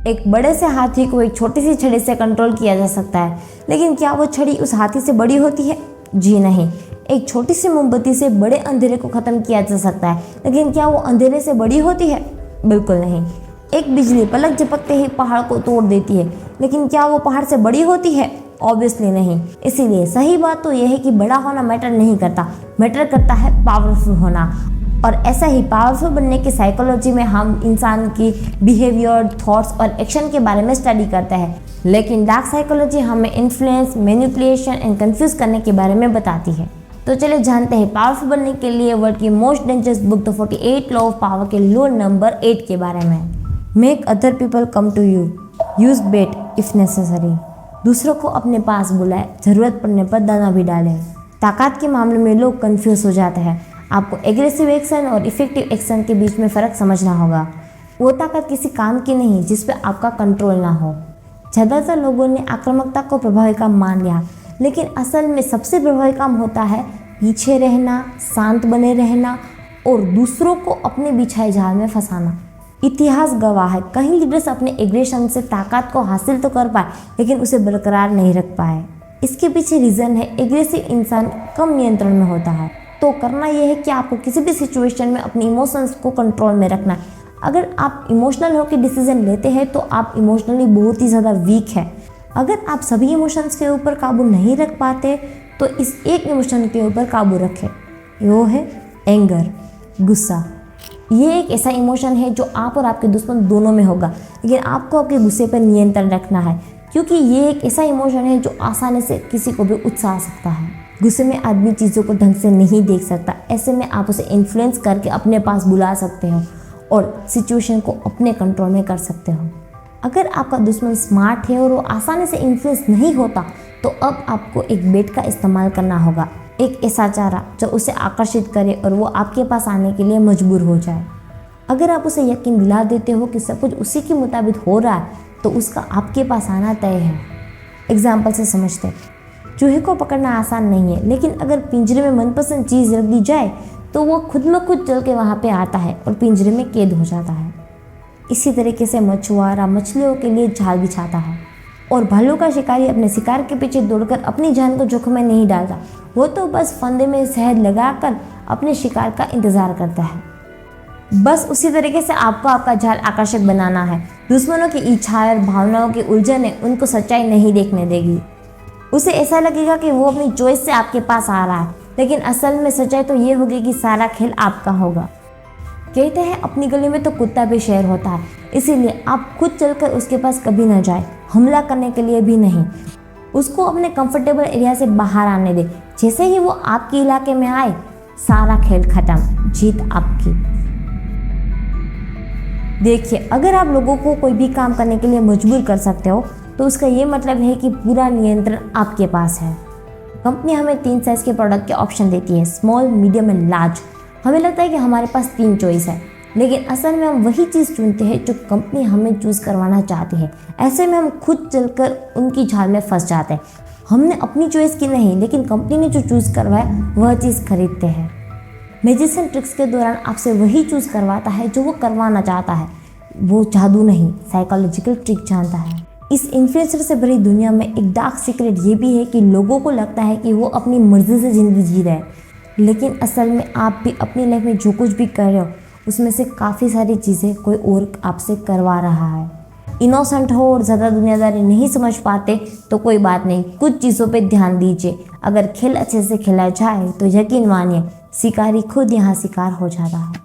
एक बड़े से हाथी को एक छोटी सी छड़ी से कंट्रोल किया जा सकता है, लेकिन क्या वो छड़ी उस हाथी से बड़ी होती है? जी नहीं। एक छोटी सी मोमबत्ती से बड़े अंधेरे को ख़त्म किया जा सकता है, लेकिन क्या वो अंधेरे से बड़ी होती है? बिल्कुल नहीं। एक बिजली पलक झपकते ही पहाड़ को तोड़ देती है, लेकिन क्या वो पहाड़ से बड़ी होती है? ऑब्वियसली नहीं। इसीलिए सही बात तो यह है कि बड़ा होना मैटर नहीं करता, मैटर करता है पावरफुल होना। और ऐसा ही पावरफुल बनने की साइकोलॉजी में हम इंसान की बिहेवियर, थॉट्स और एक्शन के बारे में स्टडी करते हैं, लेकिन डार्क साइकोलॉजी हमें इन्फ्लुएंस, मैनिपुलेशन एंड कंफ्यूज करने के बारे में बताती है। तो चलिए जानते हैं पावरफुल बनने के लिए वर्ल्ड की most dangerous book the 48 law of power के लॉ नंबर 8 के बारे में। Make other people come to you, use bait if necessary. दूसरों को अपने पास बुलाए, जरूरत पड़ने पर दाना भी डालें। ताकत के मामले में लोग कंफ्यूज हो जाते हैं। आपको एग्रेसिव एक्शन और इफेक्टिव एक्शन के बीच में फ़र्क समझना होगा। वो ताकत किसी काम की नहीं जिस पे आपका कंट्रोल ना हो। ज़्यादातर लोगों ने आक्रामकता को प्रभावी काम मान लिया, लेकिन असल में सबसे प्रभावी काम होता है पीछे रहना, शांत बने रहना और दूसरों को अपने बिछाए जाल में फंसाना। इतिहास गवाह है, कई लीडर्स अपने एग्रेशन से ताकत को हासिल तो कर पाए, लेकिन उसे बरकरार नहीं रख पाए। इसके पीछे रीज़न है एग्रेसिव इंसान कम नियंत्रण में होता है। तो करना यह है कि आपको किसी भी सिचुएशन में अपने इमोशंस को कंट्रोल में रखना है। अगर आप इमोशनल होकर डिसीजन लेते हैं तो आप इमोशनली बहुत ही ज़्यादा वीक है। अगर आप सभी इमोशंस के ऊपर काबू नहीं रख पाते तो इस एक इमोशन के ऊपर काबू रखें। वो है एंगर, गुस्सा। ये एक ऐसा इमोशन है जो आप और आपके दुश्मन दोनों में होगा, लेकिन आपको आपके गुस्से पर नियंत्रण रखना है, क्योंकि ये एक ऐसा इमोशन है जो आसानी से किसी को भी उकसा सकता है। गुस्से में आदमी चीज़ों को ढंग से नहीं देख सकता। ऐसे में आप उसे इन्फ्लुएंस करके अपने पास बुला सकते हो और सिचुएशन को अपने कंट्रोल में कर सकते हो। अगर आपका दुश्मन स्मार्ट है और वो आसानी से इन्फ्लुएंस नहीं होता, तो अब आपको एक बेट का इस्तेमाल करना होगा, एक ऐसा चारा जो उसे आकर्षित करे और वो आपके पास आने के लिए मजबूर हो जाए। अगर आप उसे यकीन दिला देते हो कि सब कुछ उसी के मुताबिक हो रहा है, तो उसका आपके पास आना तय है। एग्जाम्पल से समझते हैं। चूहे को पकड़ना आसान नहीं है, लेकिन अगर पिंजरे में मनपसंद चीज़ रख दी जाए तो वो खुद ब खुद चल के वहाँ पे आता है और पिंजरे में कैद हो जाता है। इसी तरीके से मछुआरा मछलियों के लिए जाल बिछाता है और भालू का शिकारी अपने शिकार के पीछे दौड़कर अपनी जान को जोखिम में नहीं डालता। वो तो बस फंदे में शहद लगाकर अपने शिकार का इंतज़ार करता है। बस उसी तरीके से आपको आपका जाल आकर्षक बनाना है। दुश्मनों की इच्छाएं और भावनाओं की उलझनें उनको सच्चाई नहीं देखने देगी। उसे ऐसा लगेगा कि वो अपनी चॉइस से आपके पास आ रहा है, लेकिन असल में सच्चाई तो ये होगी कि सारा खेल आपका होगा। कहते हैं अपनी गली में तो कुत्ता भी शेर होता है, इसीलिए आप खुद चलकर उसके पास कभी ना जाए, हमला करने के लिए भी नहीं। उसको अपने कंफर्टेबल एरिया से बाहर आने दे। जैसे ही वो आपके इलाके में आए, सारा खेल खत्म, जीत आपकी। देखिए, अगर आप लोगों को कोई भी काम करने के लिए मजबूर कर सकते हो, तो उसका ये मतलब है कि पूरा नियंत्रण आपके पास है। कंपनी हमें 3 साइज के प्रोडक्ट के ऑप्शन देती है, स्मॉल, मीडियम एंड लार्ज। हमें लगता है कि हमारे पास 3 चॉइस है, लेकिन असल में हम वही चीज़ चुनते हैं जो कंपनी हमें चूज़ करवाना चाहती है। ऐसे में हम खुद चलकर उनकी जाल में फंस जाते हैं। हमने अपनी चॉइस की नहीं, लेकिन कंपनी ने जो चूज़ करवाया वह चीज़ खरीदते हैं। मैजिशियन ट्रिक्स के दौरान आपसे वही चूज़ करवाता है जो वो करवाना चाहता है। वो जादू नहीं, साइकोलॉजिकल ट्रिक जानता है। इस इन्फ्लुएंसर से भरी दुनिया में एक डार्क सीक्रेट ये भी है कि लोगों को लगता है कि वो अपनी मर्जी से ज़िंदगी जी रहे हैं, लेकिन असल में आप भी अपनी लाइफ में जो कुछ भी कर रहे हो उसमें से काफ़ी सारी चीज़ें कोई और आपसे करवा रहा है। इनोसेंट हो और ज़्यादा दुनियादारी नहीं समझ पाते तो कोई बात नहीं, कुछ चीज़ों पे ध्यान दीजिए। अगर खेल अच्छे से खेला जाए तो यकीन मानिए शिकारी खुद यहाँ शिकार हो जाता है।